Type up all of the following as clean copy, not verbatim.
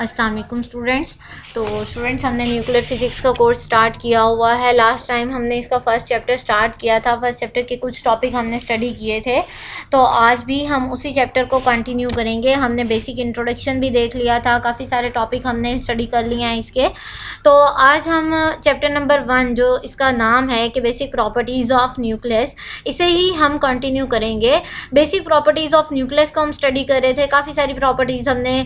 अस्सलाम वालेकुम स्टूडेंट्स। तो स्टूडेंट्स हमने न्यूक्लियर फिज़िक्स का कोर्स स्टार्ट किया हुआ है। लास्ट टाइम हमने इसका फर्स्ट चैप्टर स्टार्ट किया था। फर्स्ट चैप्टर के कुछ टॉपिक हमने स्टडी किए थे, तो आज भी हम उसी चैप्टर को कंटिन्यू करेंगे। हमने बेसिक इंट्रोडक्शन भी देख लिया था, काफ़ी सारे टॉपिक हमने स्टडी कर लिए हैं इसके। तो आज हम चैप्टर नंबर 1 जो इसका नाम है कि बेसिक प्रॉपर्टीज़ ऑफ न्यूक्लियस, इसे ही हम कंटिन्यू करेंगे। बेसिक प्रॉपर्टीज़ ऑफ न्यूक्लियस को हम स्टडी कर रहे थे, काफ़ी सारी प्रॉपर्टीज़ हमने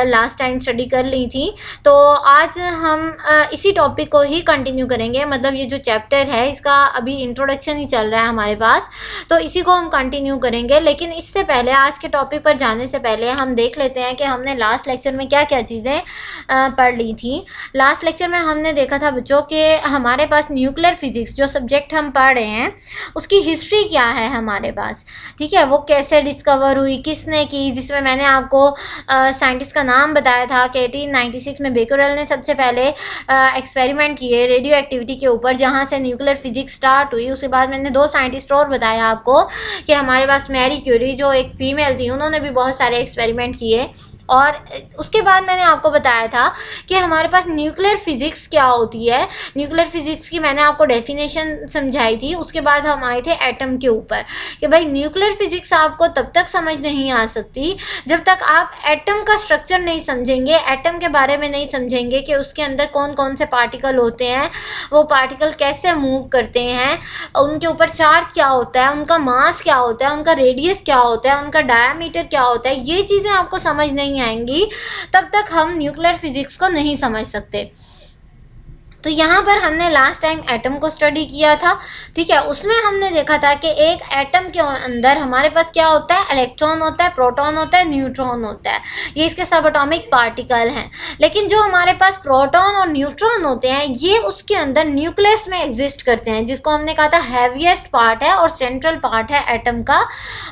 लास्ट टाइम स्टडी कर ली थी। तो आज हम इसी टॉपिक को ही कंटिन्यू करेंगे। मतलब ये जो चैप्टर है इसका अभी इंट्रोडक्शन ही चल रहा है हमारे पास, तो इसी को हम कंटिन्यू करेंगे। लेकिन इससे पहले, आज के टॉपिक पर जाने से पहले हम देख लेते हैं कि हमने लास्ट लेक्चर में क्या क्या चीज़ें पढ़ ली थी। लास्ट लेक्चर में हमने देखा था बच्चों कि हमारे पास न्यूक्लियर फिज़िक्स जो सब्जेक्ट हम पढ़ रहे हैं उसकी हिस्ट्री क्या है हमारे पास, ठीक है। वो कैसे डिस्कवर हुई, किसने की, जिसमें मैंने आपको साइंटिस्ट का नाम बताया था कि 1896 में बेकरेल ने सबसे पहले एक्सपेरिमेंट किए रेडियो एक्टिविटी के ऊपर, जहाँ से न्यूक्लियर फिजिक्स स्टार्ट हुई। उसके बाद मैंने 2 साइंटिस्ट और बताया आपको कि हमारे पास मैरी क्यूरी जो एक फीमेल थी, उन्होंने भी बहुत सारे एक्सपेरिमेंट किए। और उसके बाद मैंने आपको बताया था कि हमारे पास न्यूक्लियर फिज़िक्स क्या होती है। न्यूक्लियर फिज़िक्स की मैंने आपको डेफिनेशन समझाई थी। उसके बाद हम आए थे एटम के ऊपर कि भाई न्यूक्लियर फिज़िक्स आपको तब तक समझ नहीं आ सकती जब तक आप एटम का स्ट्रक्चर नहीं समझेंगे, एटम के बारे में नहीं समझेंगे कि उसके अंदर कौन कौन से पार्टिकल होते हैं, वो पार्टिकल कैसे मूव करते हैं, उनके ऊपर चार्ज क्या होता है, उनका मास क्या होता है, उनका रेडियस क्या होता है, उनका डायामीटर क्या होता है। ये चीज़ें आपको समझ नहीं आएंगी तब तक हम न्यूक्लियर फिजिक्स को नहीं समझ सकते। तो यहाँ पर हमने लास्ट टाइम एटम को स्टडी किया था, ठीक है। उसमें हमने देखा था कि एक एटम के अंदर हमारे पास क्या होता है, इलेक्ट्रॉन होता है, प्रोटॉन होता है, न्यूट्रॉन होता है। ये इसके सब एटॉमिक पार्टिकल हैं। लेकिन जो हमारे पास प्रोटॉन और न्यूट्रॉन होते हैं ये उसके अंदर न्यूक्लियस में एग्जिस्ट करते हैं, जिसको हमने कहा था हैवीएस्ट पार्ट है और सेंट्रल पार्ट है एटम का,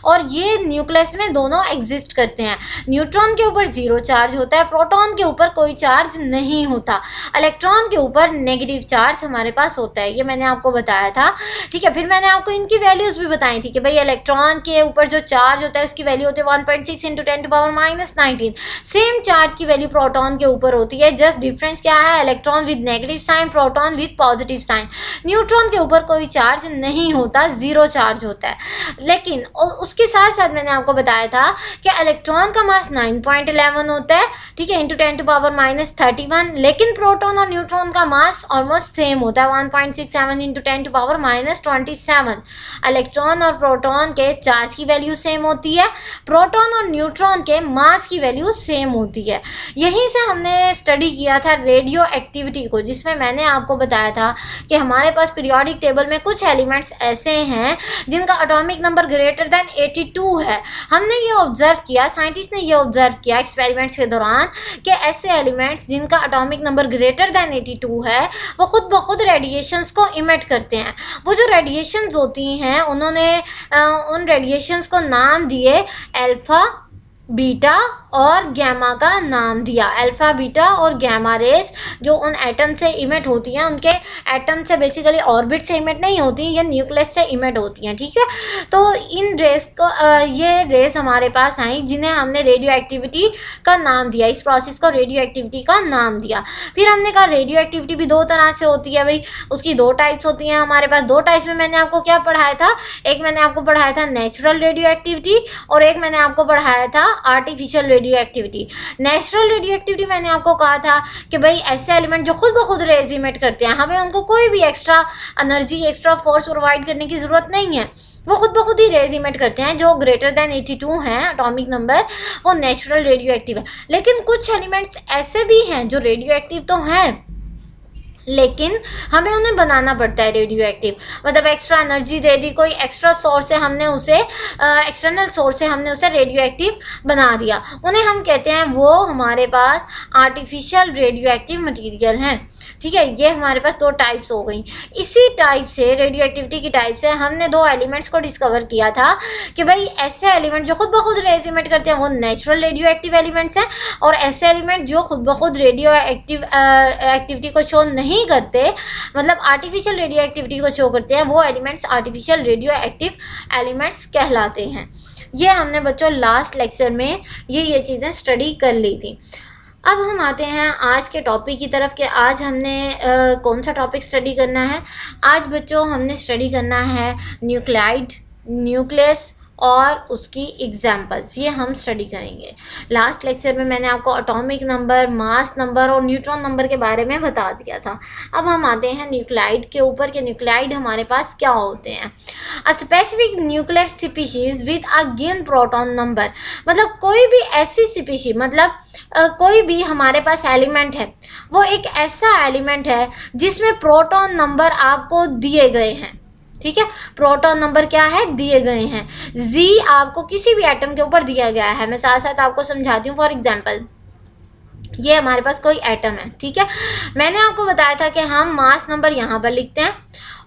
और ये न्यूक्लियस में दोनों एग्जिस्ट करते हैं। न्यूट्रॉन के ऊपर 0 चार्ज होता है, प्रोटॉन के ऊपर कोई चार्ज नहीं होता, इलेक्ट्रॉन के ऊपर नेगेटिव चार्ज हमारे पास होता है। ये मैंने आपको बताया था, ठीक है। फिर मैंने आपको इनकी वैल्यूज भी बताई थी कि भाई इलेक्ट्रॉन के ऊपर जो चार्ज होता है उसकी वैल्यू होती है 1.6 × 10⁻⁻19। सेम चार्ज की वैल्यू प्रोटॉन के ऊपर होती है, जस्ट डिफरेंस क्या है, electron with negative sign, proton with positive sign. Neutron के ऊपर कोई चार्ज नहीं होता, 0 चार्ज होता है। लेकिन उसके साथ साथ मैंने आपको बताया था कि इलेक्ट्रॉन का मास 9.11 होता है, ठीक है, × 10⁻31। लेकिन प्रोटॉन और न्यूट्रॉन का मास ऑलमोस्ट सेम होता है, 1.67 × 10⁻27। इलेक्ट्रॉन और प्रोटॉन के चार्ज की वैल्यू सेम होती है, प्रोटॉन और न्यूट्रॉन के मास की वैल्यू सेम होती है। यहीं से हमने स्टडी किया था रेडियो एक्टिविटी को, जिसमें मैंने आपको बताया था कि हमारे पास पीरियोडिक टेबल में कुछ एलिमेंट्स ऐसे हैं जिनका एटॉमिक नंबर ग्रेटर देन 82 है। हमने ये ऑब्जर्व किया, साइंटिस्ट ने ये ऑब्जर्व किया एक्सपेरिमेंट्स के दौरान कि ऐसे एलिमेंट्स जिनका एटॉमिक नंबर ग्रेटर देन 82 है वो खुद ब खुद रेडिएशंस को इमिट करते हैं। वो जो रेडिएशंस होती हैं उन्होंने उन रेडिएशंस को नाम दिए अल्फ़ा, बीटा और गैमा का नाम दिया। अल्फ़ा, बीटा और गैमा रेस जो उन एटम से इमिट होती हैं, उनके एटम से बेसिकली ऑर्बिट से इमिट नहीं होती, ये न्यूक्लियस से इमिट होती हैं, ठीक है। तो इन रेस को ये रेस हमारे पास आई जिन्हें हमने रेडियो एक्टिविटी का नाम दिया, इस प्रोसेस को रेडियो एक्टिविटी का नाम दिया। फिर हमने कहा रेडियो एक्टिविटी भी 2 तरह से होती है भाई, उसकी 2 टाइप्स होती हैं हमारे पास। 2 टाइप्स में मैंने आपको क्या पढ़ाया था, एक मैंने आपको पढ़ाया था नेचुरल रेडियो एक्टिविटी और एक मैंने आपको पढ़ाया था artificial radio activity. Natural radio activity मैंने आपको कहा था कि भाई ऐसे एलिमेंट जो खुद ब खुद रेज इमिट करते हैं, हमें उनको कोई भी extra energy, extra force provide करने की ज़रूरत नहीं है, वो खुद ब खुद ही रेज इमिट करते हैं। जो ग्रेटर देन 82 हैं एटॉमिक नंबर, वो नेचुरल रेडियो एक्टिव है। लेकिन कुछ एलिमेंट्स ऐसे भी हैं जो रेडियो एक्टिव तो हैं लेकिन हमें उन्हें बनाना पड़ता है रेडियो एक्टिव, मतलब एक्स्ट्रा एनर्जी दे दी, कोई एक्स्ट्रा सोर्स से हमने उसे एक्सटर्नल सोर्स से हमने उसे रेडियो एक्टिव बना दिया, उन्हें हम कहते हैं, वो हमारे पास आर्टिफिशियल रेडियो एक्टिव मटीरियल हैं, ठीक है। ये हमारे पास 2 टाइप्स हो गई। इसी टाइप से रेडियो एक्टिविटी की टाइप से हमने 2 एलिमेंट्स को डिस्कवर किया था कि भाई ऐसे एलिमेंट जो खुद ब खुद रेज इमिट करते हैं वो नेचुरल रेडियो एक्टिव एलिमेंट्स हैं, और ऐसे एलिमेंट जो खुद ब खुद रेडियो एक्टिव एक्टिविटी को शो नहीं करते, मतलब आर्टिफिशियल रेडियो एक्टिविटी को शो करते हैं, वो elements artificial radio active elements कहलाते हैं। ये हमने बच्चों लास्ट लेक्चर में ये चीज़ें स्टडी कर ली थी। अब हम आते हैं आज के टॉपिक की तरफ कि आज हमने कौन सा टॉपिक स्टडी करना है। आज बच्चों हमने स्टडी करना है न्यूक्लाइड, न्यूक्लियस और उसकी एग्जाम्पल्स, ये हम स्टडी करेंगे। लास्ट लेक्चर में मैंने आपको एटॉमिक नंबर, मास नंबर और न्यूट्रॉन नंबर के बारे में बता दिया था। अब हम आते हैं न्यूक्लाइड के ऊपर कि न्यूक्लाइड हमारे पास क्या होते हैं। A specific nuclear species with a given proton number, मतलब कोई भी ऐसी स्पीशीज, मतलब कोई भी हमारे पास एलिमेंट है, वो एक ऐसा एलिमेंट है जिसमें प्रोटॉन नंबर आपको दिए गए हैं। ठीक है, प्रोटॉन नंबर क्या है, दिए गए हैं। जी आपको किसी भी एटम के ऊपर दिया गया है। मैं साथ साथ आपको समझाती हूँ। फॉर एग्जांपल, ये हमारे पास कोई एटम है, ठीक है। मैंने आपको बताया था कि हम मास नंबर यहाँ पर लिखते हैं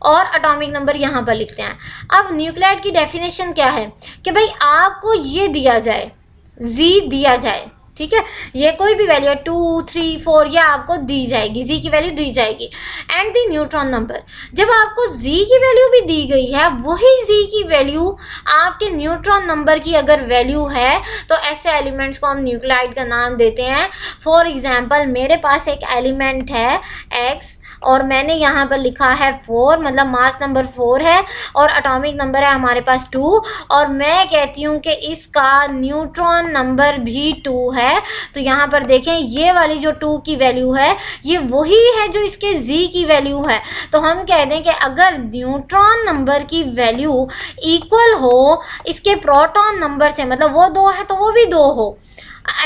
और एटॉमिक नंबर यहाँ पर लिखते हैं। अब न्यूक्लियाइड की डेफिनेशन क्या है कि भाई आपको ये दिया जाए, जी दिया जाए, ठीक है, ये कोई भी वैल्यू 2, 3, 4 ये आपको दी जाएगी, जी की वैल्यू दी जाएगी। एंड दी न्यूट्रॉन नंबर, जब आपको जी की वैल्यू भी दी गई है, वही जी की वैल्यू आपके न्यूट्रॉन नंबर की अगर वैल्यू है तो ऐसे एलिमेंट्स को हम न्यूक्लियाइड का नाम देते हैं। फॉर एग्जाम्पल, मेरे पास एक एलिमेंट है X और मैंने यहाँ पर लिखा है 4, मतलब मास नंबर 4 है और एटॉमिक नंबर है हमारे पास 2, और मैं कहती हूँ कि इसका न्यूट्रॉन नंबर भी 2 है। तो यहाँ पर देखें, ये वाली जो 2 की वैल्यू है ये वही है जो इसके जी की वैल्यू है। तो हम कह दें कि अगर न्यूट्रॉन नंबर की वैल्यू इक्वल हो इसके प्रोटॉन नंबर से, मतलब वो 2 है तो वो भी 2 हो,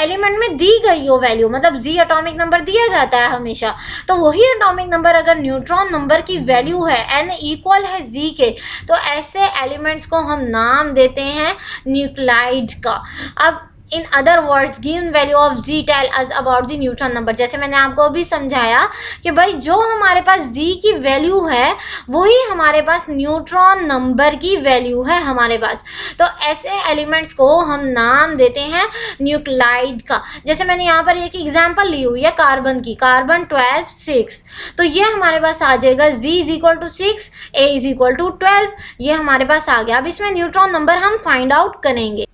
एलिमेंट में दी गई हो वैल्यू, मतलब जी एटॉमिक नंबर दिया जाता है हमेशा, तो वही एटॉमिक नंबर अगर न्यूट्रॉन नंबर की वैल्यू है n इक्वल है जी के, तो ऐसे एलिमेंट्स को हम नाम देते हैं न्यूक्लाइड का। अब in other words, given value of G tell us about the neutron number. जैसे मैंने आपको अभी समझाया कि भाई जो हमारे पास जी की वैल्यू है वही हमारे पास न्यूट्रॉन नंबर की वैल्यू है हमारे पास। तो ऐसे एलिमेंट्स को हम नाम देते हैं न्यूक्लाइड का। जैसे मैंने यहाँ पर एक एग्जाम्पल ली हुई है कार्बन की, कार्बन 12, 6, तो ये हमारे पास आ जाएगा Z is equal to 6, A is equal to 12, ये हमारे पास आ गया। अब इसमें न्यूट्रॉन नंबर हम फाइंड आउट करेंगे।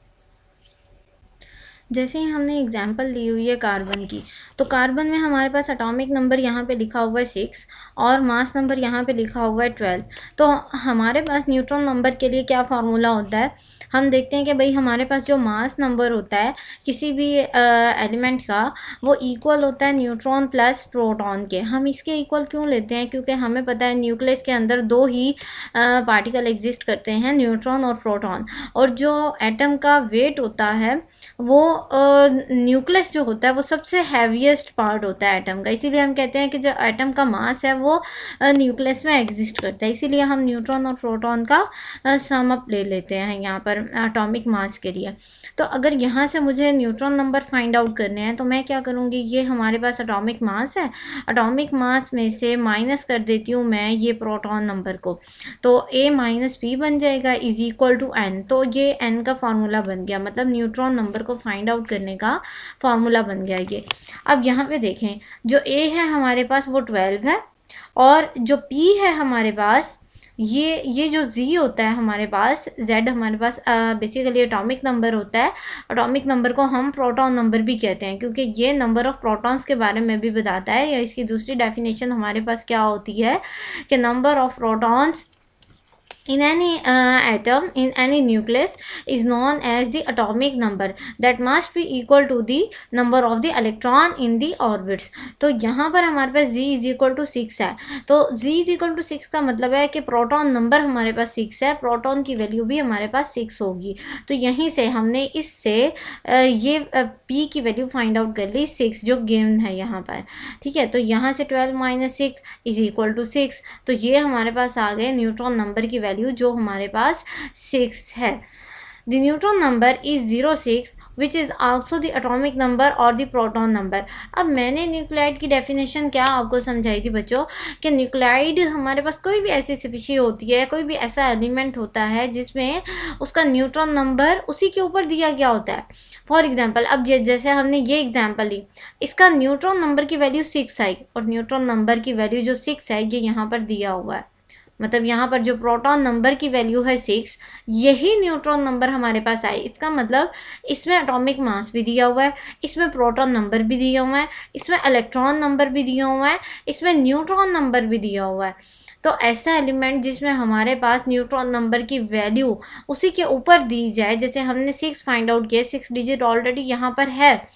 जैसे ही हमने एग्जाम्पल ली हुई है कार्बन की, तो कार्बन में हमारे पास एटॉमिक नंबर यहाँ पे लिखा हुआ है 6 और मास नंबर यहाँ पे लिखा हुआ है 12। तो हमारे पास न्यूट्रॉन नंबर के लिए क्या फार्मूला होता है, हम देखते हैं कि भाई हमारे पास जो मास नंबर होता है किसी भी एलिमेंट का, वो इक्वल होता है न्यूट्रॉन प्लस प्रोटॉन के। हम इसके इक्वल क्यों लेते हैं, क्योंकि हमें पता है न्यूक्लियस के अंदर 2 ही पार्टिकल एग्जिस्ट करते हैं, न्यूट्रॉन और प्रोटॉन, और जो एटम का वेट होता है वो न्यूक्लियस जो होता है वो सबसे हैवीएस्ट पार्ट होता है एटम का। इसीलिए हम कहते हैं कि जो एटम का मास है वो न्यूक्लियस में एग्जिस्ट करता है। इसीलिए हम न्यूट्रॉन और प्रोटॉन का सम अप ले लेते हैं यहाँ पर एटॉमिक मास के लिए। तो अगर यहाँ से मुझे न्यूट्रॉन नंबर फाइंड आउट करने हैं तो मैं क्या करूँगी, ये हमारे पास एटॉमिक मास है, एटॉमिक मास में से माइनस कर देती हूँ मैं ये प्रोटॉन नंबर को, तो a माइनस पी बन जाएगा इज इक्वल टू n। तो ये n का फार्मूला बन गया, मतलब न्यूट्रॉन नंबर को फाइंड आउट करने का फार्मूला बन गया ये। अब यहाँ पे देखें, जो a है हमारे पास वो 12 है, और जो p है हमारे पास, ये जो z होता है हमारे पास, z हमारे पास बेसिकली एटॉमिक नंबर होता है। एटॉमिक नंबर को हम प्रोटॉन नंबर भी कहते हैं, क्योंकि ये नंबर ऑफ प्रोटॉन्स के बारे में भी बताता है। या इसकी दूसरी डेफिनेशन हमारे पास क्या होती है कि number of protons in any atom, in any nucleus is known as the atomic number that must be equal to the number of the electron in the orbits। तो यहाँ पर हमारे पास z is equal to 6 है, तो z is equal to 6 का मतलब है कि प्रोटॉन नंबर हमारे पास 6 है, प्रोटॉन की वैल्यू भी हमारे पास 6 होगी। तो यहीं से हमने इससे ये p की वैल्यू फाइंड आउट कर ली, 6 जो गिवन है यहाँ पर, ठीक है। तो यहाँ से 12 माइनस 6 इज इक्वल टू 6, तो ये हमारे पास आ गए न्यूट्रॉन नंबर की वैल्यू जो हमारे पास 6 है। The neutron number is 06 which is also the atomic number और the proton number। अब मैंने न्यूक्लाइड की डेफिनेशन क्या आपको समझाई थी बच्चों, कि न्यूक्लाइड हमारे पास कोई भी ऐसी स्पीशीज होती है, कोई भी ऐसा एलिमेंट होता है जिसमें उसका न्यूट्रॉन नंबर उसी के ऊपर दिया गया होता है। फॉर एग्जांपल, अब जैसे हमने ये एग्जांपल ली, इसका न्यूट्रॉन नंबर की वैल्यू 6 आई और न्यूट्रॉन नंबर की वैल्यू जो 6 है ये यहाँ पर दिया हुआ है, मतलब यहाँ पर जो प्रोटॉन नंबर की वैल्यू है 6, यही न्यूट्रॉन नंबर हमारे पास आए। इसका मतलब इसमें एटॉमिक मास भी दिया हुआ है, इसमें प्रोटॉन नंबर भी दिया हुआ है, इसमें इलेक्ट्रॉन नंबर भी दिया हुआ है, इसमें न्यूट्रॉन नंबर भी दिया हुआ है। तो ऐसा एलिमेंट जिसमें हमारे पास न्यूट्रॉन नंबर की वैल्यू उसी के ऊपर दी जाए, जैसे हमने 6 फाइंड आउट किया, 6 डिजिट ऑलरेडी यहाँ पर है,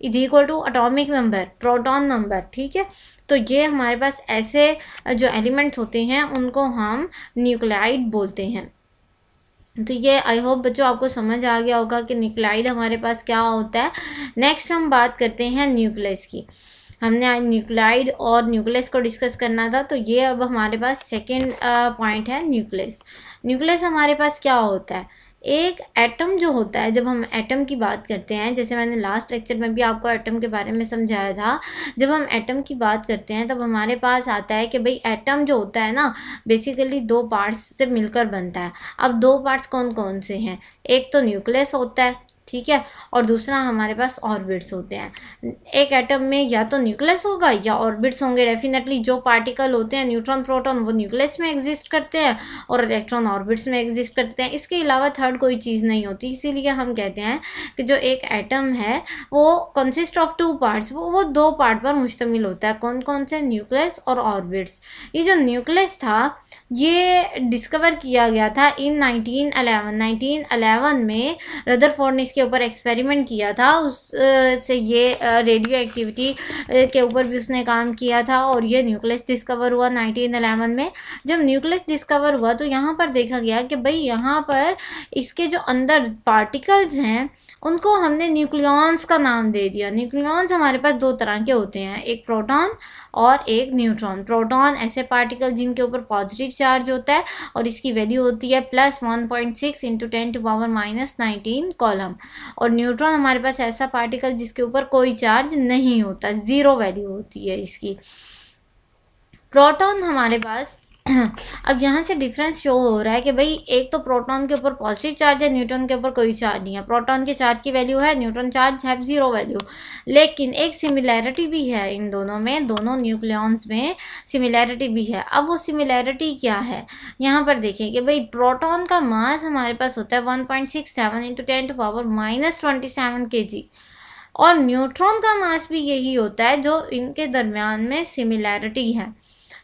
is equal to atomic number, proton number, ठीक है। तो ये हमारे पास ऐसे जो एलिमेंट्स होते हैं उनको हम न्यूक्लियाइड बोलते हैं। तो ये आई होप बच्चों आपको समझ आ गया होगा कि न्यूक्लियाइड हमारे पास क्या होता है। नेक्स्ट हम बात करते हैं न्यूक्लियस की। हमने आज न्यूक्लियाइड और न्यूक्लियस को डिस्कस करना था, तो ये अब हमारे पास सेकेंड पॉइंट है न्यूक्लियस। न्यूक्लियस हमारे पास क्या होता है, एक एटम जो होता है, जब हम एटम की बात करते हैं, जैसे मैंने लास्ट लेक्चर में भी आपको एटम के बारे में समझाया था, जब हम एटम की बात करते हैं तब हमारे पास आता है कि भाई एटम जो होता है ना, बेसिकली 2 पार्ट्स से मिलकर बनता है। अब 2 पार्ट्स कौन कौन से हैं, एक तो न्यूक्लियस होता है, ठीक है, और दूसरा हमारे पास ऑर्बिट्स होते हैं। एक एटम में या तो न्यूक्लियस होगा या ऑर्बिट्स होंगे। डेफिनेटली जो पार्टिकल होते हैं न्यूट्रॉन प्रोटॉन वो न्यूक्लियस में एग्जिस्ट करते हैं और इलेक्ट्रॉन ऑर्बिट्स में एग्जिस्ट करते हैं। इसके अलावा थर्ड कोई चीज़ नहीं होती। इसीलिए हम कहते हैं कि जो एक एटम है वो कंसिस्ट ऑफ 2 पार्ट्स, वो 2 पार्ट पर मुश्तमिल होता है। कौन कौन से, न्यूक्लियस और ऑर्बिट्स। ये जो न्यूक्लियस था ये डिस्कवर किया गया था इन 1911 में। रदरफोर्ड ने इसके ऊपर एक्सपेरिमेंट किया था, उस से ये रेडियो एक्टिविटी के ऊपर भी उसने काम किया था और ये न्यूक्लियस डिस्कवर हुआ 1911 में। जब न्यूक्लियस डिस्कवर हुआ तो यहाँ पर देखा गया कि भाई यहाँ पर इसके जो अंदर पार्टिकल्स हैं उनको हमने न्यूक्लियॉन्स का नाम दे दिया। न्यूक्लियॉन्स हमारे पास 2 तरह के होते हैं, एक प्रोटॉन और एक न्यूट्रॉन। प्रोटॉन ऐसे पार्टिकल जिनके ऊपर पॉजिटिव चार्ज होता है और इसकी वैल्यू होती है +1.6 × 10⁻⁻19 कॉलम। और न्यूट्रॉन हमारे पास ऐसा पार्टिकल जिसके ऊपर कोई चार्ज नहीं होता, 0 वैल्यू होती है इसकी। प्रोटॉन हमारे पास अब यहाँ से डिफरेंस शो हो रहा है कि भाई एक तो प्रोटॉन के ऊपर पॉजिटिव चार्ज है, न्यूट्रॉन के ऊपर कोई चार्ज नहीं है। प्रोटॉन के चार्ज की वैल्यू है, न्यूट्रॉन चार्ज है 0 वैल्यू। लेकिन एक सिमिलैरिटी भी है इन दोनों में, दोनों न्यूक्लियॉन्स में सिमिलैरिटी भी है। अब वो सिमिलैरिटी क्या है, यहाँ पर देखिए कि भाई प्रोटॉन का मास हमारे पास होता है 1.67 × 10⁻⁻27 kg और न्यूट्रॉन का मास भी यही होता है। जो इनके दरमियान में सिमिलैरिटी है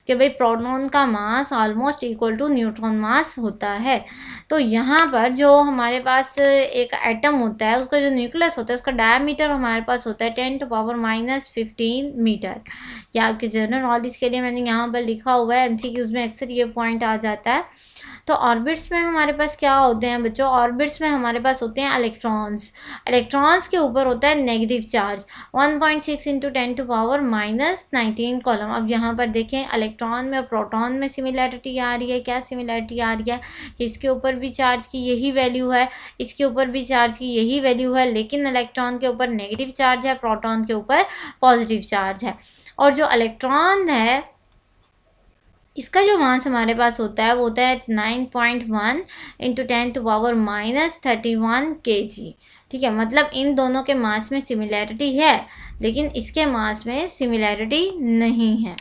कि भाई प्रोटॉन का mass almost equal to neutron mass होता है। तो यहाँ पर जो हमारे पास एक एटम होता है उसका जो न्यूक्लियस होता है उसका डायमीटर हमारे पास होता है 10⁻⁻15 मीटर। या आपके जनरल नॉलेज के लिए मैंने यहाँ पर लिखा हुआ है, एमसीक्यूज में अक्सर ये पॉइंट आ जाता है। तो ऑर्बिट्स में हमारे पास क्या होते हैं बच्चों, ऑर्बिट्स में हमारे पास होते हैं इलेक्ट्रॉन्स। इलेक्ट्रॉन्स के ऊपर होता है नेगेटिव चार्ज 1.6 × 10⁻⁻19 कॉलम। अब यहाँ पर देखें इलेक्ट्रॉन में और प्रोटॉन में सिमिलैरिटी आ रही है। क्या सिमिलैरिटी आ रही है कि इसके ऊपर भी चार्ज की यही वैल्यू है, इसके ऊपर भी चार्ज की यही वैल्यू है, लेकिन इलेक्ट्रॉन के ऊपर नेगेटिव चार्ज है, प्रोटॉन के ऊपर पॉजिटिव चार्ज है। और जो इलेक्ट्रॉन है इसका जो मास हमारे पास होता है वो होता है 9.1 × 10⁻31 kg। ठीक है, मतलब इन दोनों के मास में सिमिलैरिटी है लेकिन इसके मास में सिमिलैरिटी नहीं है।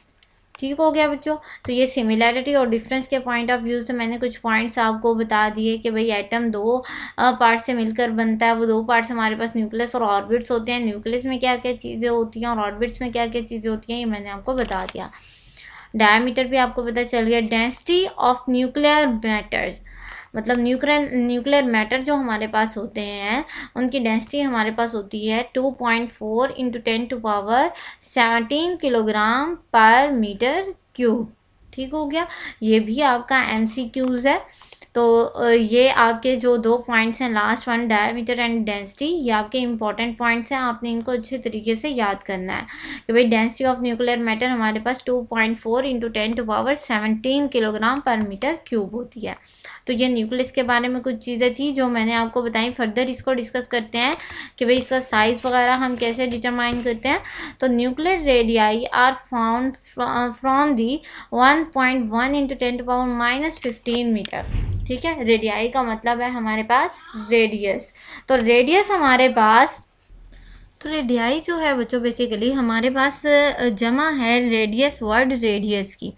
ठीक हो गया बच्चों। तो ये सिमिलैरिटी और डिफरेंस के पॉइंट ऑफ व्यू से मैंने कुछ पॉइंट्स आपको बता दिए कि भाई एटम 2 पार्ट से मिलकर बनता है। वो 2 पार्ट्स हमारे पास न्यूक्लियस और ऑर्बिट्स होते हैं। न्यूक्लियस में क्या क्या चीज़ें होती हैं और ऑर्बिट्स में क्या क्या चीज़ें होती हैं ये मैंने आपको बता दिया। डायमीटर भी आपको पता चल गया। डेंसिटी ऑफ न्यूक्लियर मैटर्स, मतलब न्यूक्लियर मैटर जो हमारे पास होते हैं उनकी डेंसिटी हमारे पास होती है 2.4 × 10⁻17 किलोग्राम पर मीटर क्यूब। ठीक हो गया, ये भी आपका MCQs है। तो ये आपके जो 2 पॉइंट्स हैं last one, diameter and density, ये आपके इंपॉर्टेंट पॉइंट्स हैं। आपने इनको अच्छे तरीके से याद करना है कि भाई डेंसिटी ऑफ न्यूक्लियर मैटर हमारे पास 2.4 × 10⁻17 किलोग्राम पर मीटर क्यूब होती है। तो ये न्यूक्लियस के बारे में कुछ चीज़ें थी जो मैंने आपको बताई। फर्दर इसको डिस्कस करते हैं कि भाई इसका साइज़ वगैरह हम कैसे डिटरमाइन करते हैं। तो nuclear radii are found from the 1.1 × 10⁻⁻15 metre. ठीक है, रेडियाई का मतलब है हमारे पास रेडियस। तो रेडियस हमारे पास न्यूक्लियोडाई जो है बच्चों बेसिकली हमारे पास जमा है रेडियस वर्ड रेडियस की।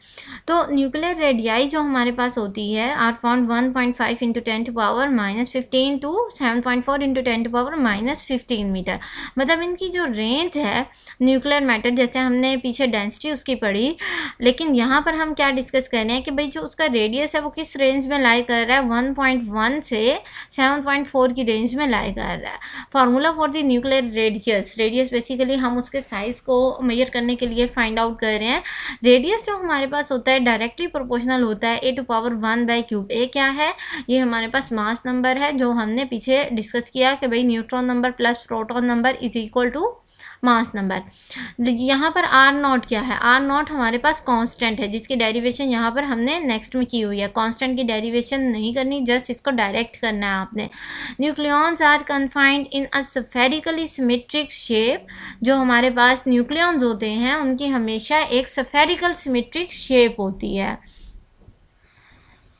तो न्यूक्लियर रेडियाई जो हमारे पास होती है are found 1.5 into 10⁻⁻15 to 7.4 into 10⁻⁻15 metre. मतलब इनकी जो रेंज है न्यूक्लियर मैटर, जैसे हमने पीछे डेंसिटी उसकी पढ़ी, लेकिन यहाँ पर हम क्या डिस्कस कर रहे हैं कि भाई जो उसका रेडियस है वो किस रेंज में लाई कर रहा है, 1.1 से 7.4 की रेंज में लाई कर रहा है। Formula for the nuclear radius basically हम उसके साइज़ को मेजर करने के लिए फाइंड आउट कर रहे हैं। रेडियस जो हमारे पास होता है डायरेक्टली प्रोपोर्शनल होता है a⁻1/³ ए क्या है, ये हमारे पास मास नंबर है जो हमने पीछे डिस्कस किया कि भाई neutron number plus proton number is equal to mass number. यहाँ पर आर नॉट क्या है, आर नॉट हमारे पास कांस्टेंट है जिसकी डेरिवेशन यहाँ पर हमने नेक्स्ट में की हुई है। कांस्टेंट की डेरिवेशन नहीं करनी, जस्ट इसको डायरेक्ट करना है आपने। Nucleons are confined in a spherically symmetric shape. जो हमारे पास न्यूक्लियॉन्स होते हैं उनकी हमेशा एक स्फेरिकल सिमेट्रिक शेप होती है।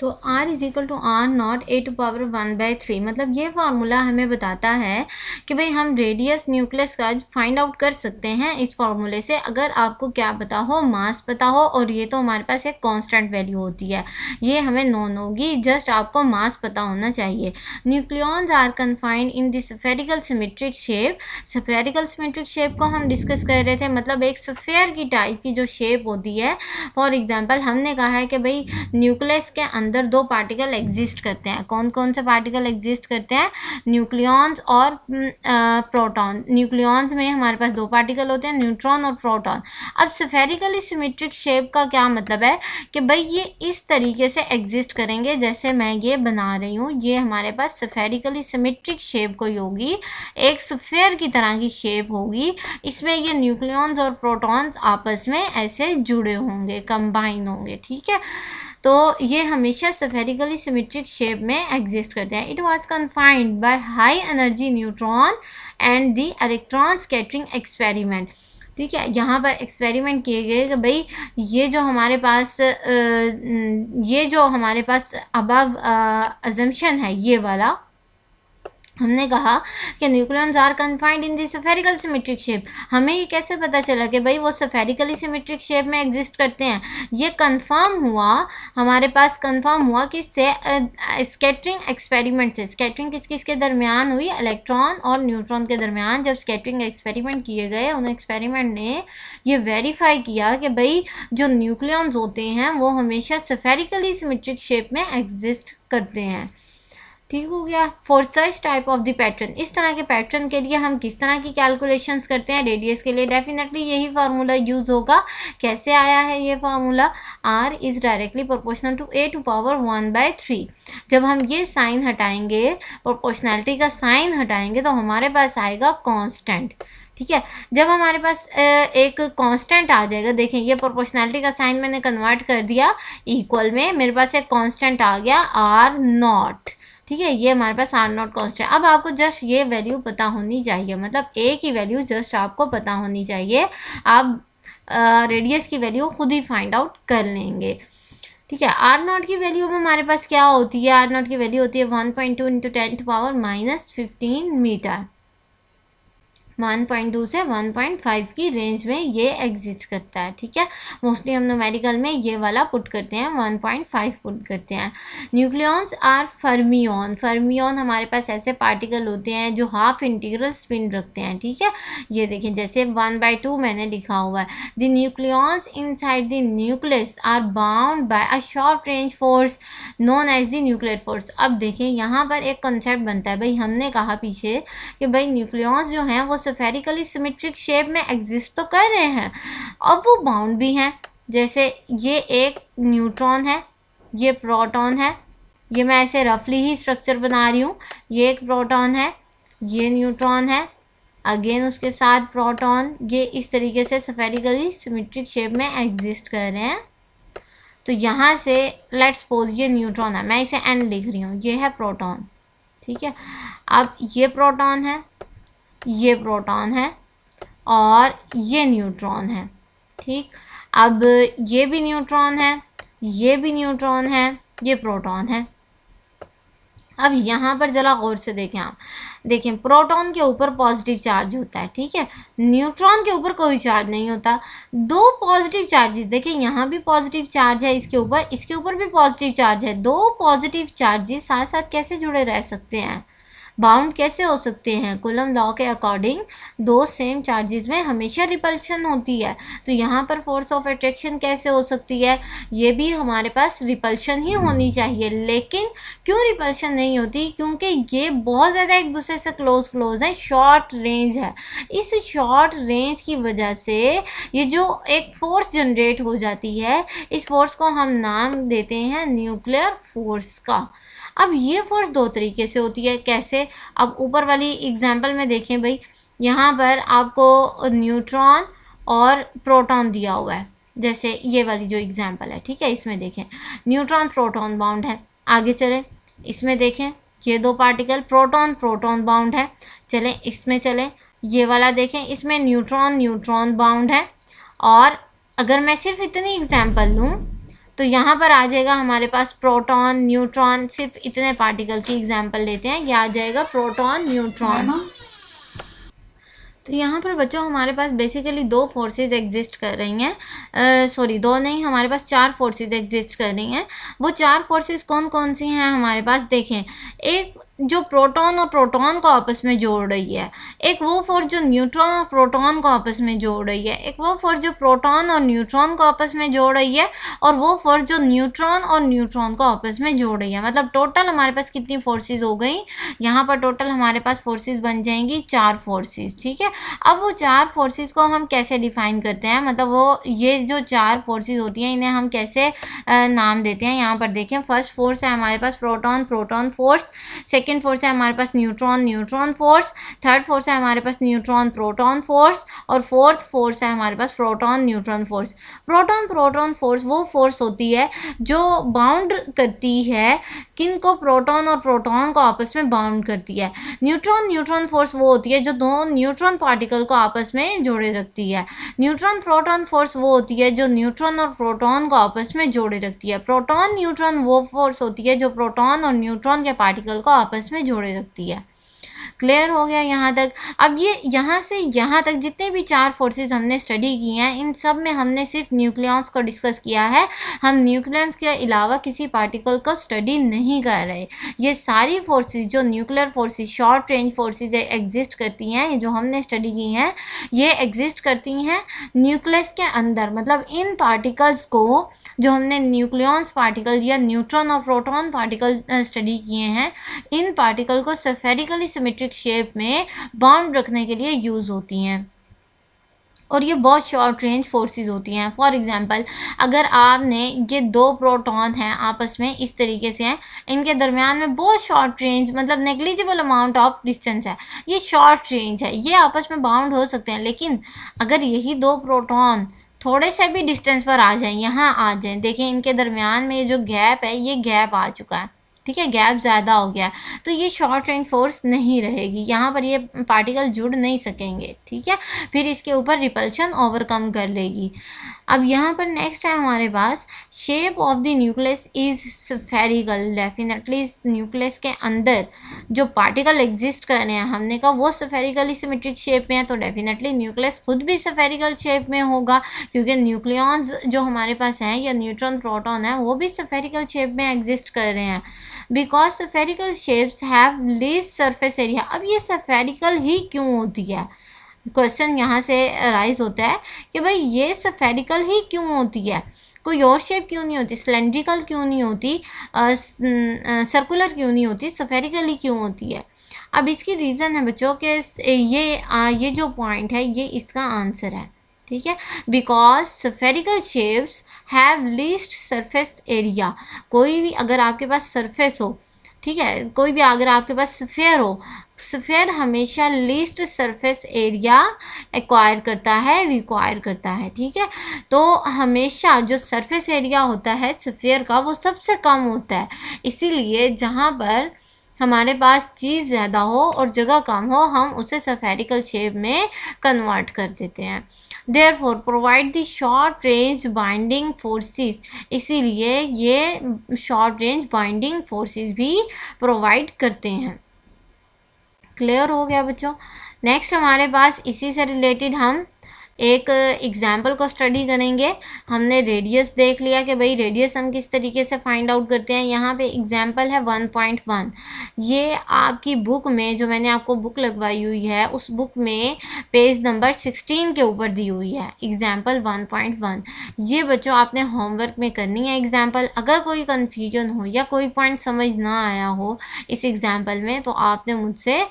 तो R is equal to R naught a⁻1/3। मतलब ये फार्मूला हमें बताता है कि भाई हम रेडियस न्यूक्लियस का फाइंड आउट कर सकते हैं इस फार्मूले से, अगर आपको क्या पता हो, मास पता हो, और ये तो हमारे पास एक कांस्टेंट वैल्यू होती है, ये हमें नोन होगी, जस्ट आपको मास पता होना चाहिए। Nucleons are confined in this spherical symmetric shape. Spherical symmetric shape को हम डिस्कस कर रहे थे, मतलब एक स्फेयर की टाइप की जो शेप होती है। फॉर एग्जाम्पल हमने कहा है कि भाई न्यूक्लियस के अंदर दो पार्टिकल एग्जिस्ट करते हैं। कौन कौन से पार्टिकल एग्जिस्ट करते हैं? न्यूक्लियॉन्स और प्रोटॉन। न्यूक्लियॉन्स में हमारे पास दो पार्टिकल होते हैं, न्यूट्रॉन और प्रोटॉन। अब स्फेरिकली सिमेट्रिक शेप का क्या मतलब है कि भाई ये इस तरीके से एग्जिस्ट करेंगे जैसे मैं ये बना रही हूँ, ये हमारे पास स्फेरिकली सिमेट्रिक शेप कोई होगी, एक स्फेयर की तरह की शेप होगी। इसमें ये न्यूक्लियॉन्स और प्रोटॉन्स आपस में ऐसे जुड़े होंगे, कंबाइन होंगे, ठीक है। तो ये हमेशा स्फेरिकली सिमेट्रिक शेप में एग्जिस्ट करते हैं। It was confined by high energy neutron and the electron scattering experiment. ठीक है, यहाँ पर एक्सपेरिमेंट किए गए कि भाई ये जो हमारे पास अबव अजम्पशन है, ये वाला हमने कहा कि nucleons are confined in this spherical symmetric shape. हमें ये कैसे पता चला कि भाई वो स्फेरिकली सिमेट्रिक शेप में एग्जिस्ट करते हैं? ये कंफर्म हुआ, हमारे पास कंफर्म हुआ कि स्कैटरिंग एक्सपेरिमेंट से। स्कैटरिंग किस किस के दरमियान हुई? इलेक्ट्रॉन और न्यूट्रॉन के दरमियान जब स्कैटरिंग एक्सपेरिमेंट किए गए, उन एक्सपेरिमेंट ने ये वेरीफाई किया कि भाई जो न्यूक्लियॉन्स होते हैं वो हमेशा स्फेरिकली सिमेट्रिक शेप में एग्जिस्ट करते हैं। ठीक हो गया। For such type of the pattern, इस तरह के पैटर्न के लिए हम किस तरह की कैलकुलेशंस करते हैं? रेडियस के लिए डेफिनेटली यही फार्मूला यूज़ होगा। कैसे आया है ये formula? R is directly proportional to a⁻1/3। जब हम ये साइन हटाएंगे, प्रोपोर्शनैलिटी का साइन हटाएंगे, तो हमारे पास आएगा कांस्टेंट। ठीक है, जब हमारे पास एक कांस्टेंट आ जाएगा, देखें ये प्रोपोर्शनैलिटी का साइन मैंने कन्वर्ट कर दिया इक्वल में, मेरे पास एक कांस्टेंट आ गया R0। ठीक है, ये हमारे पास R0 कांस्टेंट। अब आपको जस्ट ये वैल्यू पता होनी चाहिए, मतलब A की वैल्यू जस्ट आपको पता होनी चाहिए। आप रेडियस की वैल्यू खुद ही फाइंड आउट कर लेंगे। ठीक है, R0 की वैल्यू में हमारे पास क्या होती है? R0 की वैल्यू होती है 1.2 इंटू 10⁻⁻15 मीटर। 1.2 से 1.5 की रेंज में ये एग्जिस्ट करता है। ठीक है, मोस्टली हम न्यूमेरिकल में ये वाला पुट करते हैं, 1.5 पुट करते हैं। Nucleons are fermion. फर्मियन हमारे पास ऐसे पार्टिकल होते हैं जो हाफ इंटीग्रल स्पिन रखते हैं। ठीक है, ये देखें जैसे 1/2 मैंने लिखा हुआ है। The nucleons inside the nucleus are bound by a short range force known as the nuclear force. अब देखें यहाँ पर एक कंसेप्ट बनता है, भाई हमने कहा पीछे कि भाई न्यूक्लियॉन्स जो हैं वो स्फेरिकली सिमेट्रिक शेप में एग्जिस्ट तो कर रहे हैं, अब वो बाउंड भी हैं। जैसे ये एक न्यूट्रॉन है, ये प्रोटॉन है, ये मैं ऐसे रफली ही स्ट्रक्चर बना रही हूँ। ये एक प्रोटॉन है, ये न्यूट्रॉन है, अगेन उसके साथ प्रोटॉन, ये इस तरीके से स्फेरिकली सिमेट्रिक शेप में एग्जिस्ट कर रहे हैं। तो यहाँ से लेट्स सपोज ये न्यूट्रॉन है, मैं इसे N लिख रही हूँ, ये है प्रोटॉन। ठीक है, अब ये प्रोटॉन है, ये प्रोटॉन है और ये न्यूट्रॉन है। ठीक, अब ये भी न्यूट्रॉन है, ये भी न्यूट्रॉन है, ये प्रोटॉन है। अब यहाँ पर ज़रा गौर से देखें आप, देखें प्रोटॉन के ऊपर पॉजिटिव चार्ज होता है, ठीक है, न्यूट्रॉन के ऊपर कोई चार्ज नहीं होता। दो पॉजिटिव चार्जेस, देखें यहाँ भी पॉजिटिव चार्ज है, इसके ऊपर भी पॉजिटिव चार्ज है। दो पॉजिटिव चार्जेस साथ साथ कैसे जुड़े रह सकते हैं, बाउंड कैसे हो सकते हैं? कूलम लॉ के अकॉर्डिंग दो सेम चार्जेस में हमेशा रिपल्शन होती है। तो यहाँ पर फोर्स ऑफ अट्रैक्शन कैसे हो सकती है? ये भी हमारे पास रिपल्शन ही होनी चाहिए। लेकिन क्यों रिपल्शन नहीं होती? क्योंकि ये बहुत ज़्यादा एक दूसरे से क्लोज है, शॉर्ट रेंज है। इस शॉर्ट रेंज की वजह से ये जो एक फोर्स जनरेट हो जाती है, इस फोर्स को हम नाम देते हैं न्यूक्लियर फोर्स का। अब ये फोर्स दो तरीके से होती है, कैसे? अब ऊपर वाली एग्जांपल में देखें भाई, यहाँ पर आपको न्यूट्रॉन और प्रोटॉन दिया हुआ है, जैसे ये वाली जो एग्जांपल है, ठीक है, इसमें देखें न्यूट्रॉन प्रोटॉन बाउंड है। आगे चलें, इसमें देखें ये दो पार्टिकल प्रोटॉन प्रोटॉन बाउंड है। चलें इसमें चलें, ये वाला देखें, इसमें न्यूट्रॉन न्यूट्रॉन बाउंड है। और अगर मैं सिर्फ इतनी एग्जांपल लूँ तो यहाँ पर आ जाएगा हमारे पास प्रोटॉन न्यूट्रॉन, सिर्फ इतने पार्टिकल की एग्जांपल लेते हैं, ये आ जाएगा प्रोटॉन न्यूट्रॉन। तो यहाँ पर बच्चों हमारे पास बेसिकली दो फोर्सेस एग्जिस्ट कर रही हैं, सॉरी दो नहीं, हमारे पास चार फोर्सेस एग्जिस्ट कर रही हैं। वो चार फोर्सेस कौन कौन सी हैं हमारे पास? देखें, एक जो प्रोटॉन और प्रोटॉन को आपस में जोड़ रही है, एक वो फोर्स जो न्यूट्रॉन और प्रोटॉन को आपस में जोड़ रही है, एक वो फोर्स जो प्रोटॉन और न्यूट्रॉन को आपस में जोड़ रही है, और वो फोर्स जो न्यूट्रॉन और न्यूट्रॉन को आपस में जोड़ रही है। मतलब टोटल हमारे पास कितनी फोर्सेस हो गई? यहाँ पर टोटल हमारे पास फोर्सेस बन जाएंगी चार फोर्सेस, ठीक है। अब वो चार फोर्सेस को हम कैसे डिफाइन करते हैं, मतलब वो ये जो चार फोर्सेस होती हैं इन्हें हम कैसे नाम देते हैं? यहाँ पर देखें, फर्स्ट फोर्स है हमारे पास proton proton force, second force है हमारे पास neutron neutron force, third force है हमारे पास न्यूट्रॉन प्रोटॉन फोर्स, और फोर्थ फोर्स है हमारे पास proton neutron force. Proton proton force वो फोर्स होती है जो बाउंड करती है, किन को? प्रोटॉन और प्रोटॉन को आपस में बाउंड करती है। न्यूट्रॉन न्यूट्रॉन फोर्स वो होती है जो दो न्यूट्रॉन पार्टिकल को आपस में जोड़े रखती है। न्यूट्रॉन प्रोटॉन फोर्स वो होती है जो न्यूट्रॉन और प्रोटॉन को आपस में जोड़े रखती है। प्रोटॉन न्यूट्रॉन वो फोर्स होती है जो प्रोटॉन और न्यूट्रॉन के पार्टिकल को आपस में जोड़े रखती है। क्लियर हो गया यहाँ तक? अब ये यहाँ से यहाँ तक जितने भी चार फोर्सेस हमने स्टडी की हैं, इन सब में हमने सिर्फ न्यूक्लियॉन्स को डिस्कस किया है। हम न्यूक्लियॉन्स के अलावा किसी पार्टिकल को स्टडी नहीं कर रहे। ये सारी फोर्सेस जो nuclear forces, short range forces exist करती हैं, ये जो हमने स्टडी की हैं, ये एग्जिस्ट करती हैं न्यूक्लियस के अंदर। मतलब इन पार्टिकल्स को जो हमने न्यूक्लियॉन्स पार्टिकल या न्यूट्रॉन और प्रोटॉन पार्टिकल स्टडी किए हैं, इन पार्टिकल को स्फेरिकली सिमेट्रिक शेप में बाउंड रखने के लिए यूज़ होती हैं, और ये बहुत शॉर्ट रेंज फोर्सेस होती हैं। फॉर एग्जांपल, अगर आपने ये दो प्रोटॉन हैं आपस में इस तरीके से हैं, इनके दरमियान में बहुत शॉर्ट रेंज, मतलब नेग्लिजिबल अमाउंट ऑफ डिस्टेंस है, ये शॉर्ट रेंज है, ये आपस में बाउंड हो सकते हैं। लेकिन अगर यही दो प्रोटॉन थोड़े से भी डिस्टेंस पर आ जाएं, यहाँ आ जाएं, देखें इनके दरमियान में जो गैप है, ये गैप आ चुका है, ठीक है, गैप ज़्यादा हो गया, तो ये शॉर्ट रेंज फोर्स नहीं रहेगी, यहाँ पर ये पार्टिकल जुड़ नहीं सकेंगे, ठीक है, फिर इसके ऊपर रिपल्शन ओवरकम कर लेगी। अब यहाँ पर नेक्स्ट है हमारे पास, shape of the nucleus is spherical. Definitely nucleus के अंदर जो पार्टिकल एग्जिस्ट कर रहे हैं, हमने कहा वो स्फेरिकली सिमेट्रिक शेप में है, तो डेफिनेटली न्यूक्लियस खुद भी स्फेरिकल शेप में होगा, क्योंकि न्यूक्लियॉन्स जो हमारे पास हैं या न्यूट्रॉन प्रोटॉन है वो भी स्फेरिकल शेप में एग्जिस्ट कर रहे हैं। Because spherical shapes have least surface area. अब ये स्फेरिकल ही क्यों होती है? क्वेश्चन यहाँ से राइज होता है कि भाई ये स्फेरिकल ही क्यों होती है, कोई और शेप क्यों नहीं होती, सिलेंड्रिकल क्यों नहीं होती, सर्कुलर क्यों नहीं होती, स्फेरिकल ही क्यों होती है? अब इसकी रीज़न है बच्चों के ये जो पॉइंट है ये इसका आंसर है, ठीक है। Because spherical shapes have least surface area. कोई भी अगर आपके पास सरफेस हो, ठीक है, कोई भी अगर आपके पास स्फेयर हो, स्फेयर हमेशा लीस्ट सरफेस एरिया एक्वायर करता है, रिक्वायर करता है, ठीक है। तो हमेशा जो सरफेस एरिया होता है स्फेयर का वो सबसे कम होता है, इसीलिए जहाँ पर हमारे पास चीज़ ज़्यादा हो और जगह कम हो, हम उसे स्फेरिकल शेप में कन्वर्ट कर देते हैं। Therefore provide the short range binding forces, इसीलिए ये शॉर्ट रेंज बाइंडिंग फोर्सेस भी प्रोवाइड करते हैं। क्लियर हो गया बच्चों। नेक्स्ट हमारे पास इसी से रिलेटेड हम एक एग्जाम्पल को स्टडी करेंगे। हमने रेडियस देख लिया कि भाई रेडियस हम किस तरीके से फाइंड आउट करते हैं। यहाँ पे एग्जाम्पल है 1.1। ये आपकी बुक में, जो मैंने आपको बुक लगवाई हुई है, उस बुक में पेज नंबर 16 के ऊपर दी हुई है एग्जाम्पल 1.1। ये बच्चों आपने होमवर्क में करनी है एग्जाम्पल। अगर कोई कन्फ्यूजन हो या कोई पॉइंट समझ ना आया हो इस एग्जाम्पल में, तो आपने मुझसे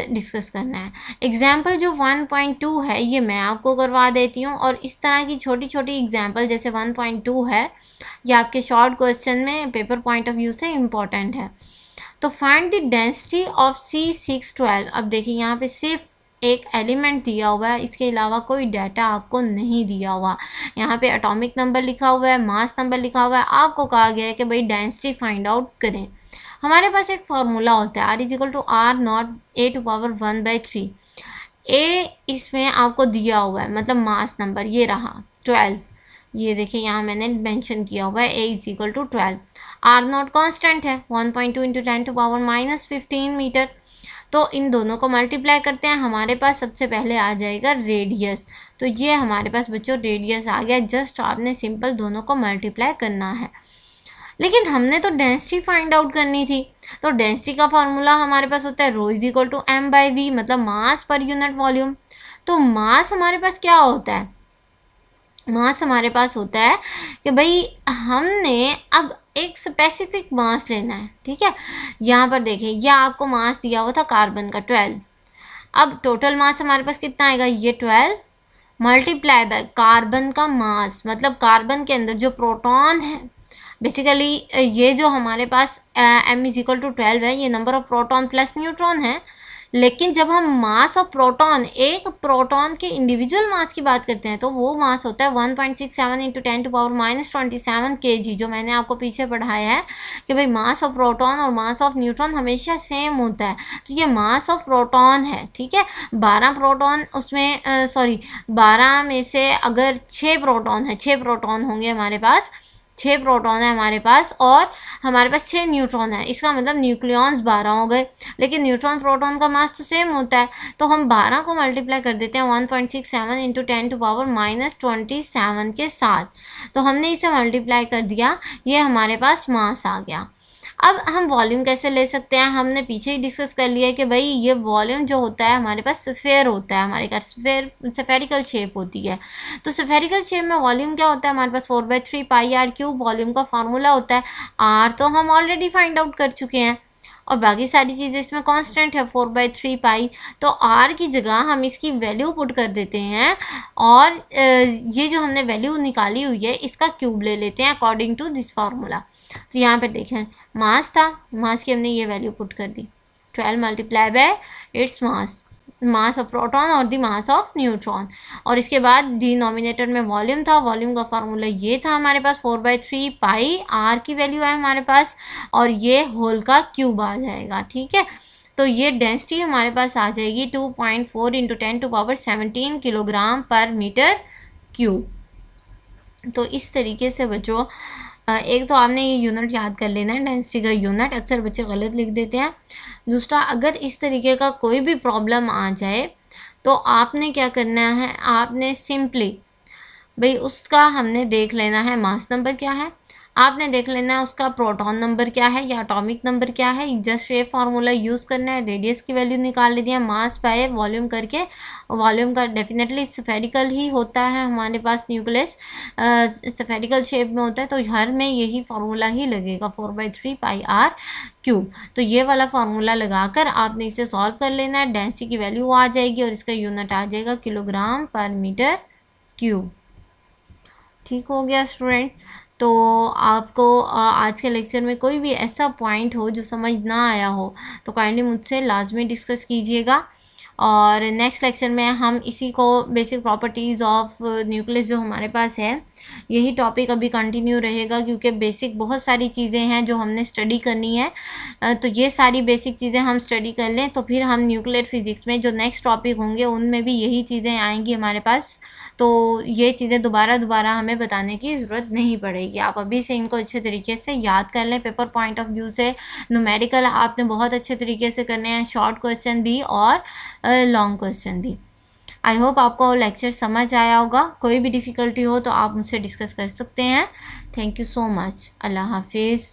डिस्कस करना है। एग्जाम्पल जो 1.2 है ये मैं आपको करवा देती हूँ, और इस तरह की छोटी छोटी एग्जाम्पल जैसे 1.2 है, ये आपके शॉर्ट क्वेश्चन में पेपर पॉइंट ऑफ व्यू से इम्पॉर्टेंट है। तो find the density of C612। अब देखिए यहाँ पे सिर्फ एक एलिमेंट दिया हुआ है, इसके अलावा कोई डाटा आपको नहीं दिया हुआ। यहाँ पे एटॉमिक नंबर लिखा हुआ है, मास नंबर लिखा हुआ है, आपको कहा गया है कि भाई डेंसिटी फाइंड आउट करें। हमारे पास एक फार्मूला होता है R=R0 A⁴ ए इसमें आपको दिया हुआ है, मतलब मास नंबर ये रहा 12। ये देखिए यहाँ मैंने मेंशन किया हुआ है A=12। R0 कांस्टेंट है 1.2 × 10⁻⁻15 मीटर। तो इन दोनों को मल्टीप्लाई करते हैं, हमारे पास सबसे पहले आ जाएगा रेडियस। तो ये हमारे पास बच्चों रेडियस आ गया। जस्ट आपने सिंपल दोनों को मल्टीप्लाई करना है। लेकिन हमने तो डेंसिटी फाइंड आउट करनी थी। तो डेंसिटी का फार्मूला हमारे पास होता है ρ=m/v, मतलब मास पर यूनिट वॉल्यूम। तो मास हमारे पास क्या होता है? मास हमारे पास होता है कि भाई हमने अब एक स्पेसिफिक मास लेना है, ठीक है। यहाँ पर देखिए यह आपको मास दिया हुआ था कार्बन का 12। अब टोटल मास हमारे पास कितना आएगा? ये 12 मल्टीप्लाई बाय कार्बन का मास, मतलब कार्बन के अंदर जो प्रोटॉन है, बेसिकली ये जो हमारे पास m=12 है, ये number of proton plus neutron है। लेकिन जब हम मास ऑफ प्रोटॉन, एक प्रोटॉन के इंडिविजुअल मास की बात करते हैं, तो वो मास होता है 1.67 × 10⁻⁻27 kg, जो मैंने आपको पीछे पढ़ाया है कि भाई मास ऑफ प्रोटॉन और मास ऑफ न्यूट्रॉन हमेशा सेम होता है। तो ये मास ऑफ प्रोटॉन है, ठीक है। 12 प्रोटॉन उसमें 12 में से अगर 6 प्रोटॉन है, 6 प्रोटॉन होंगे हमारे पास, 6 प्रोटॉन है हमारे पास, और हमारे पास 6 न्यूट्रॉन है। इसका मतलब न्यूक्लियॉन्स 12 हो गए। लेकिन न्यूट्रॉन प्रोटॉन का मास तो सेम होता है, तो हम 12 को मल्टीप्लाई कर देते हैं 1.67 × 10⁻⁻27 के साथ। तो हमने इसे मल्टीप्लाई कर दिया, ये हमारे पास मास आ गया। अब हम वॉल्यूम कैसे ले सकते हैं? हमने पीछे ही डिस्कस कर लिया कि भाई ये वॉल्यूम जो होता है हमारे पास स्फेयर होता है, हमारे पास स्फेरिकल शेप होती है। तो स्फेरिकल शेप में वॉल्यूम क्या होता है? हमारे पास 4/3 πr³ वॉल्यूम का फार्मूला होता है। आर तो हम ऑलरेडी फाइंड आउट कर चुके हैं, और बाकी सारी चीज़ें इसमें कांस्टेंट है 4/3 पाई। तो आर की जगह हम इसकी वैल्यू पुट कर देते हैं, और ये जो हमने वैल्यू निकाली हुई है इसका क्यूब ले लेते हैं अकॉर्डिंग टू दिस फार्मूला। तो यहाँ पर देखें मास था, मास की हमने ये वैल्यू पुट कर दी 12 multiply by its mass of proton और द मास ऑफ न्यूट्रॉन। और इसके बाद डिनोमिनेटर में वॉल्यूम था, वॉल्यूम का फार्मूला ये था हमारे पास 4/3 पाई, आर की वैल्यू है हमारे पास, और ये होल का क्यूब आ जाएगा, ठीक है। तो ये डेंसिटी हमारे पास आ जाएगी 2.4 × 10⁻17 किलोग्राम पर मीटर क्यूब। तो इस तरीके से बच्चों एक तो आपने ये यूनिट याद कर लेना है, डेंसिटी का यूनिट। अक्सर बच्चे गलत लिख देते हैं। दूसरा, अगर इस तरीके का कोई भी प्रॉब्लम आ जाए तो आपने क्या करना है? आपने सिंपली भाई उसका हमने देख लेना है मास नंबर क्या है, आपने देख लेना है उसका प्रोटॉन नंबर क्या है या एटॉमिक नंबर क्या है। जस्ट ये फार्मूला यूज़ करना है, रेडियस की वैल्यू निकाल लेनी है मास बाय वॉल्यूम करके। वॉल्यूम का डेफिनेटली स्फेरिकल ही होता है हमारे पास, न्यूक्लियस स्फेरिकल शेप में होता है, तो हर में यही फार्मूला ही लगेगा 4/3 πr³। तो ये वाला फार्मूला लगाकर आपने इसे सॉल्व कर लेना है, डेंसिटी की वैल्यू आ जाएगी और इसका यूनिट आ जाएगा किलोग्राम पर मीटर क्यूब। ठीक हो गया स्टूडेंट। तो आपको आज के लेक्चर में कोई भी ऐसा पॉइंट हो जो समझ ना आया हो तो काइंडली मुझसे लाजमी डिस्कस कीजिएगा। और नेक्स्ट लेक्चर में हम इसी को बेसिक प्रॉपर्टीज़ ऑफ न्यूक्लियस जो हमारे पास है यही टॉपिक अभी कंटिन्यू रहेगा, क्योंकि बेसिक बहुत सारी चीज़ें हैं जो हमने स्टडी करनी है। तो ये सारी बेसिक चीज़ें हम स्टडी कर लें तो फिर हम न्यूक्लियर फिज़िक्स में जो नेक्स्ट टॉपिक होंगे उनमें भी यही चीज़ें आएंगी हमारे पास। तो ये चीज़ें दोबारा हमें बताने की ज़रूरत नहीं पड़ेगी। आप अभी से इनको अच्छे तरीके से याद कर लें। पेपर पॉइंट ऑफ व्यू से न्यूमेरिकल आपने बहुत अच्छे तरीके से करने हैं, शॉर्ट क्वेश्चन भी और लॉन्ग क्वेश्चन भी। आई होप आपको लेक्चर समझ आया होगा। कोई भी डिफ़िकल्टी हो तो आप मुझसे डिस्कस कर सकते हैं। Thank you so much. अल्लाह हाफिज़।